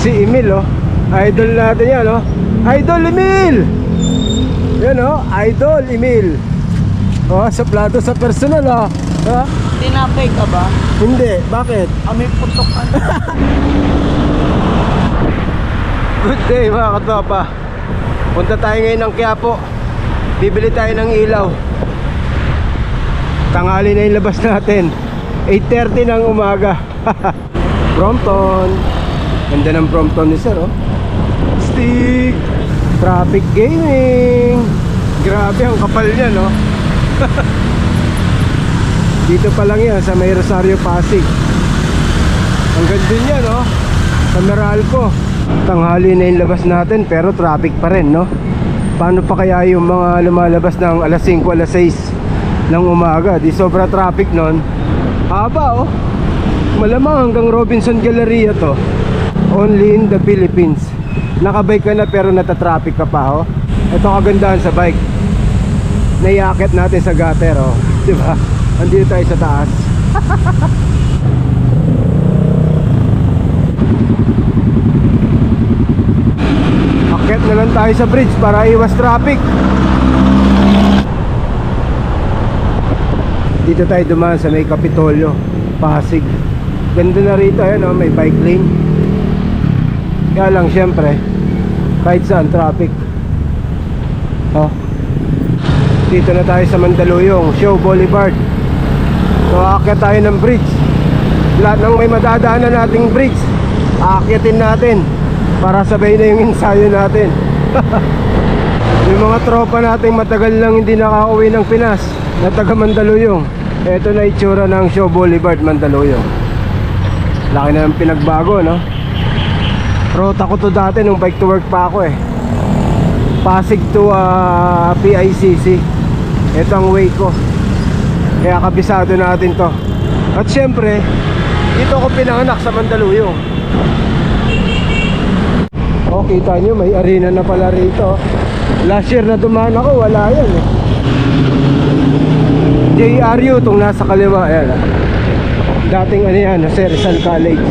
Si Emil, oh. Idol natin yan, oh. Idol Emil! Yan, oh. Idol Emil. Oh, suplado sa personal, oh. Ha? Tinapay ka ba? Hindi, bakit? May putok ka. Good day mga katropa. Punta tayo ngayon ng Quiapo. Bibili tayo ng ilaw. Tanghali na yung labas natin. 8:30 ng umaga. Brompton. Ganda ng Brompton ni sir, oh. Stick. Traffic gaming. Grabe ang kapal niya, no? Dito pa lang yan sa may Rosario Pasig. Ang ganda niya, no? Sa Meralco. Tanghali na yung labas natin pero traffic pa rin, no? Paano pa kaya yung mga lumalabas ng alas 5, alas 6 ng umaga? Di sobra traffic nun. Haba, oh. Malamang hanggang Robinson Galleria to. Only in the Philippines. Nakabike ka na pero natatraffic ka pa, oh. Ito kagandahan sa bike. Naiakit natin sa gutter, oh. Diba? Andito tayo sa taas. Akit na lang tayo sa bridge para iwas traffic. Dito tayo dumaan sa may Kapitolyo, Pasig. Ganda na rito, ayan, oh, may bike lane. Kaya lang syempre kahit saan traffic. Oh. Dito na tayo sa Mandaluyong, Show Boulevard. So aakyat tayo ng bridge. Lahat ng may madadaanan nating bridge aakyatin natin para sabay na yung ensayo natin. Yung mga tropa nating matagal lang hindi nakauwi ng Pinas na taga Mandaluyong, eto na itsura ng Show Boulevard, Mandaluyong. Laki na ng pinagbago, no? Rota ko to dati nung bike to work pa ako, eh. Pasig to PICC. Ito ang way ko. Kaya kabisado natin to. At syempre dito ako pinanganak sa Mandaluyong. Oh, kita nyo may arena na pala rito. Last year na dumaan ako, wala yan, eh. JRU itong nasa kaliwa. Ayan, ah. Dating ano yan, Jose Rizal College.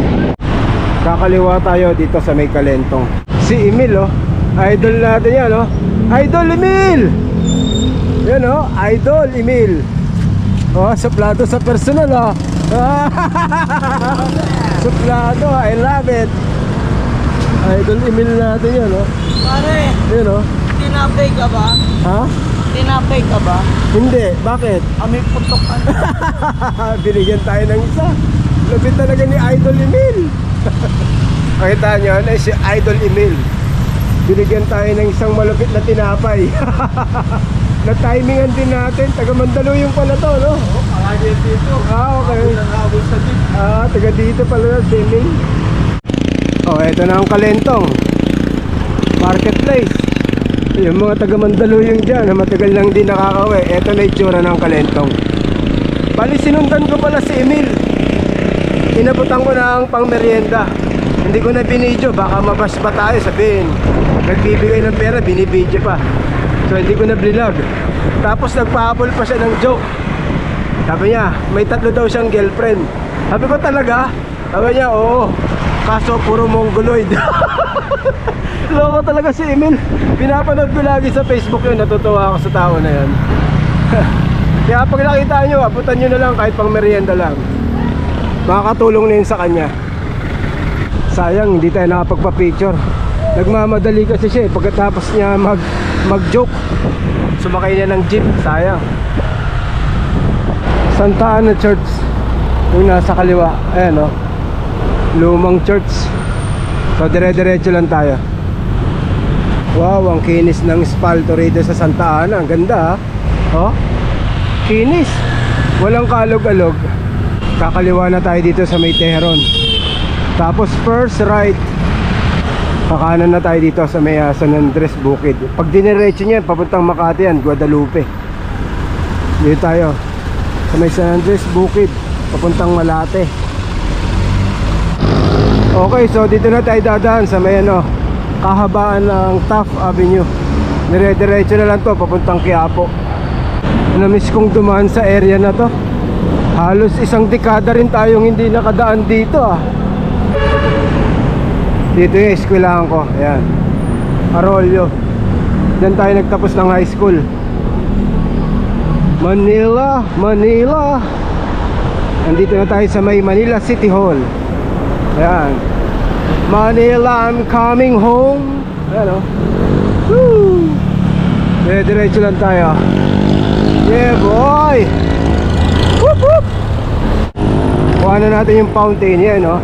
Kakaliwa tayo dito sa may Kalentong. Si Emil, oh. Idol natin yan, oh. Idol Emil! Yan, oh. Idol Emil. Oh, suplado sa personal, oh. Suplado, I love it. Idol Emil natin yan, oh. Pare, Yan, oh. tinapay ka ba? Ha? Tinapay ka ba? Hindi, bakit? May putok ka. Binigyan tayo ng isa. Lupit talaga ni Idol Emil. Pakita nyo, ano si Idol Emil. Binigyan tayo ng isang malupit na tinapay. Na-timingan din natin. Taga Mandaluyong pala to, no? Oo, palagi dito. Okay. Habol sa tip. Taga dito pala na si Emil. Oh, eto na ang Kalentong Marketplace. Yung mga taga Mandaluyong dyan na matagal lang din nakakauwi, eto na itsura ng Kalentong. Bali sinundan ko pala si Emil. Inabutan ko na ang pang merienda. Hindi ko na binidyo, baka mabas pa tayo, sabihin nagbibigay ng pera, binibidyo pa. So hindi ko na vlog. Tapos nagpahabol pa siya ng joke. Sabi niya, may 3 daw siyang girlfriend. Sabi ko talaga? Sabi niya, oo. Kaso puro mongoloid. Loko talaga si Emil. Pinapanood ko lagi sa Facebook yun. Natutuwa ako sa tao na yan. Kaya pag nakita nyo, abutan nyo na lang kahit pang merienda lang. Makakatulong na yun sa kanya. Sayang hindi tayo nakapagpa-picture. Nagmamadali kasi siya, eh. Pagkatapos niya mag-joke, sumakay niya ng jeep. Sayang. Santa Ana Church yung nasa kaliwa. Ayan, oh. Lumang church. So dire-diretso lang tayo. Wow, ang kinis ng espalto rito sa Santa Ana. Ang ganda, ha? Oh, kinis. Walang kalog-alog. Kakaliwa na tayo dito sa may Teheron. Tapos first right, kakanan na tayo dito sa may San Andres Bukid. Pag diniretso niyan, papuntang Makati yan, Guadalupe. Dito tayo sa may San Andres Bukid, papuntang Malate. Okay, so dito na tayo dadaan sa may kahabaan ng Taft Avenue. Dire-diretso na lang to papuntang Quiapo. Namiss kong dumaan sa area na to. Halos isang dekada rin tayong hindi nakadaan dito, ah. Dito yung eskwelahan ko. Ayan. Arroyo. Diyan tayo nagtapos ng high school. Manila, Manila. Nandito na tayo sa may Manila City Hall. Ayan. Manila, I'm coming home. Ayan o. Woo! Diretso lang tayo. Yeah boy! Whoop whoop! Kuha na natin yung fountain yan, no?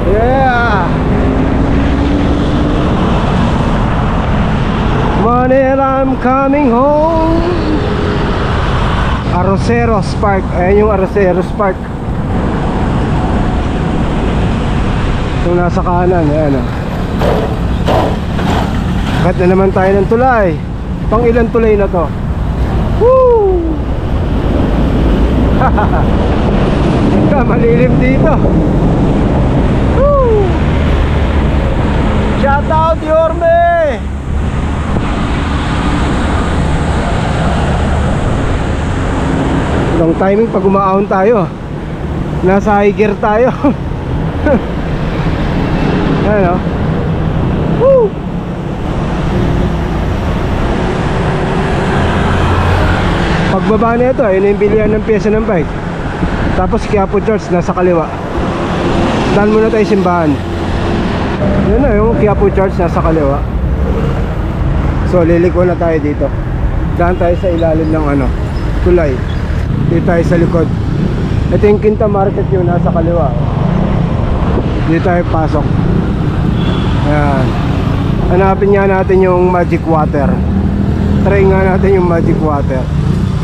Yeah! Manila, I'm coming home. Arroceros Park. Ayan yung Arroceros Park. Itong nasa kanan. Ayan, no? Kat na naman tayo ng tulay. Pang ilang tulay na to? Woo! Malilim dito. Woo! Shout out Yorme! Long timing pag umaahon tayo. Nasa high gear tayo. Ayan o. Woo! Pagbaba na ito, ayun yung bilihan ng pyesa ng bike. Tapos Quiapo Church nasa kaliwa. Daan muna tayo simbahan. Yun na yung Quiapo Church nasa kaliwa. So liliko na tayo dito. Daan tayo sa ilalim ng ano, tulay. Dito tayo sa likod. Ito yung Quinta Market yung nasa kaliwa. Dito tayo pasok. Ayan. Hanapin nga natin yung magic water. Try nga natin yung magic water.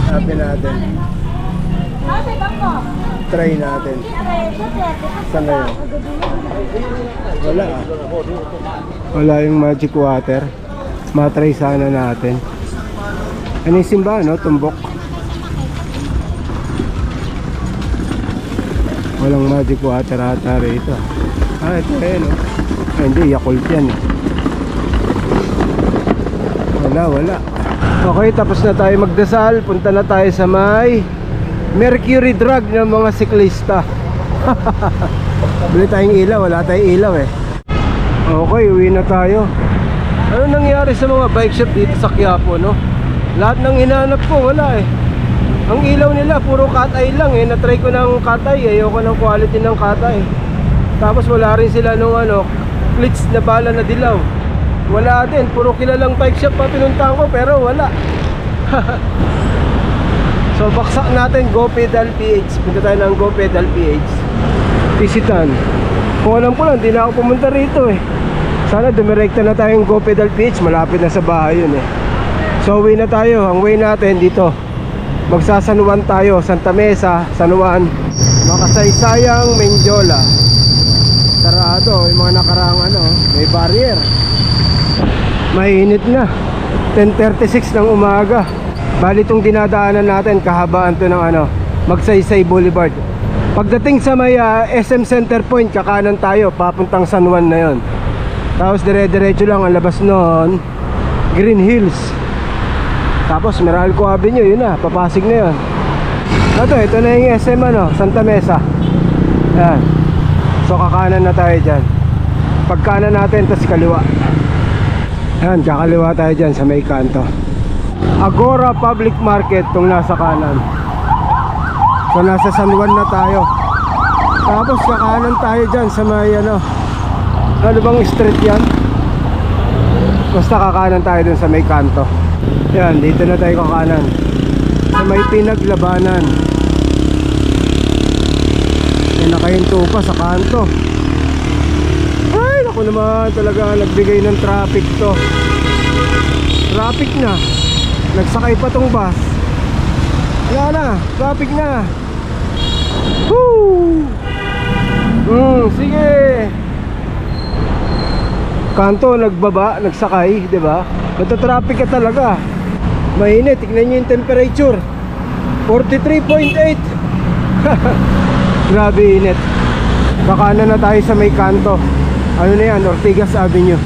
Hanapin natin. Try natin. Saan na yun? Wala ah. Wala yung magic water. Matry sana natin. Ano yung simba, no? Tumbok. Walang magic water ata rito. Ah, ito eh, no? Ah, hindi, Yakult yan eh. Wala. Okay, tapos na tayo magdasal. Punta na tayo sa may Mercury Drug ng mga siklista. Bili tayong ilaw, wala tayong ilaw eh. Okay, uwi na tayo. Ano nangyari sa mga bike shop dito sa Quiapo, no? Lahat ng hinanap ko, wala eh. Ang ilaw nila, puro cut-eye lang eh. Natry ko ng cut-eye, ayoko ng quality ng cut-eye. Tapos wala rin sila nung ano, glitch na bala na dilaw. Wala din, puro kilalang bike shop pa pinuntahan ko, pero wala. So baksak natin Go Pedal PH. Punta tayo ng Go Pedal PH. Visitan. Kung alam ko lang, hindi na ako pumunta rito eh. Sana dumirekta na tayong Go Pedal PH. Malapit na sa bahay yun eh. So uwi na tayo. Ang way natin dito, magsasanuan tayo. Santa Mesa, Sanuan, Makasaysayang, Menjola. Sarado, yung mga nakarang ano, may barrier. Mainit na. 10:36 ng umaga. Bali itong dinadaanan natin, kahabaan to ng ano, Magsaysay Boulevard. Pagdating sa may SM Center Point, kakanan tayo, papuntang San Juan na yon. Tapos dire-diretso lang ang labas noon, Green Hills. Tapos Meralco Avenue, yun na, papasig na yun. Ito na yung SM ano, Santa Mesa. Ayan. So kakanan na tayo dyan. Pagkanan natin, tas kaliwa. Ayan, kakaliwa tayo dyan sa may kanto. Agora Public Market itong nasa kanan. So nasa San Juan na tayo. Tapos kakanan tayo dyan sa may ano bang street yan? Basta kakanan tayo dun sa may kanto. Yan, dito na tayo kakanan sa may Pinaglabanan. Yan, nakahinto pa sa kanto. Ay, naku naman, talaga nagbigay ng traffic to. Traffic na. Nagsakay pa tong bus. Wala na, traffic na. Woo! Sige. Kanto nagbaba, nagsakay, 'di ba? Nagta-traffic ka talaga. Mainit, tignan niyo yung temperature. 43.8. Grabe init. Kakanan na tayo sa may kanto. Ano na yan, Ortigas Avenue.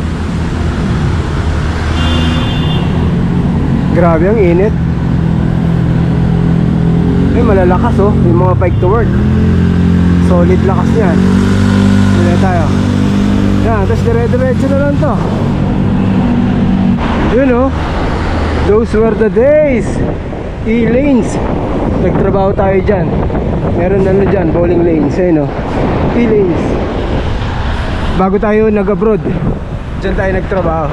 Grabe ang init. Eh, malalakas oh, yung mga bike to work. Solid lakas niyan. Dito tayo. Yan, tapos dire-diretso na lang to. Yun oh. Those were the days. E-lanes. Nagtrabaho tayo dyan. Meron ano dyan, bowling lanes. Ayun oh. E-lanes. Bago tayo nag-abroad, dyan tayo nagtrabaho.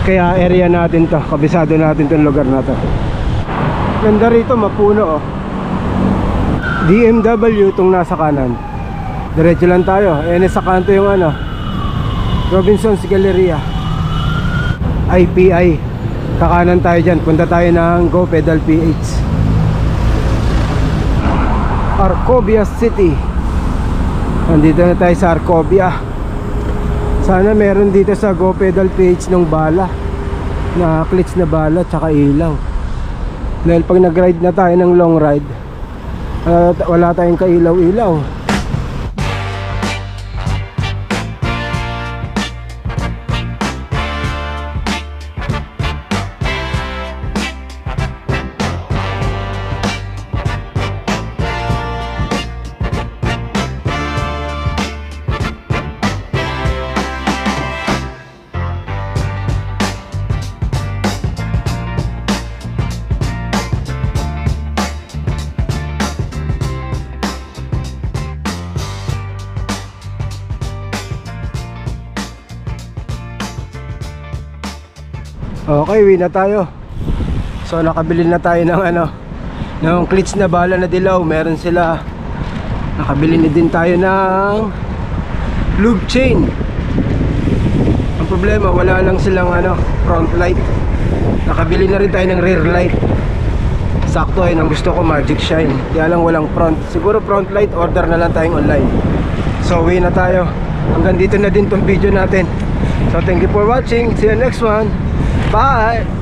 Kaya area natin to. Kabisado natin tong lugar na to. Ganda rito, mapuno oh. DMW tong nasa kanan. Diretso lang tayo. Sa kanto yung ano, Robinson's Galleria, IPI. Kakanan tayo dyan. Punta tayo ng Go Pedal PH. Arcobia City. Nandito na tayo sa Arcobia. Sana meron dito sa Go Pedal PH ng bala, na klits na bala tsaka ilaw. Dahil pag nag-ride na tayo ng long ride, wala tayong kailaw-ilaw. Okay, uwi na tayo. So nakabili na tayo ng ano, ng klits na bala na dilaw. Meron sila. Nakabili na din tayo ng lube chain. Ang problema, wala lang silang ano, front light. Nakabili na rin tayo ng rear light. Sakto ay ang gusto ko, Magic Shine. Kaya lang walang front. Siguro front light, order na lang tayong online. So uwi na tayo. Hanggang dito na din tong video natin. So thank you for watching. See you next one. Bye!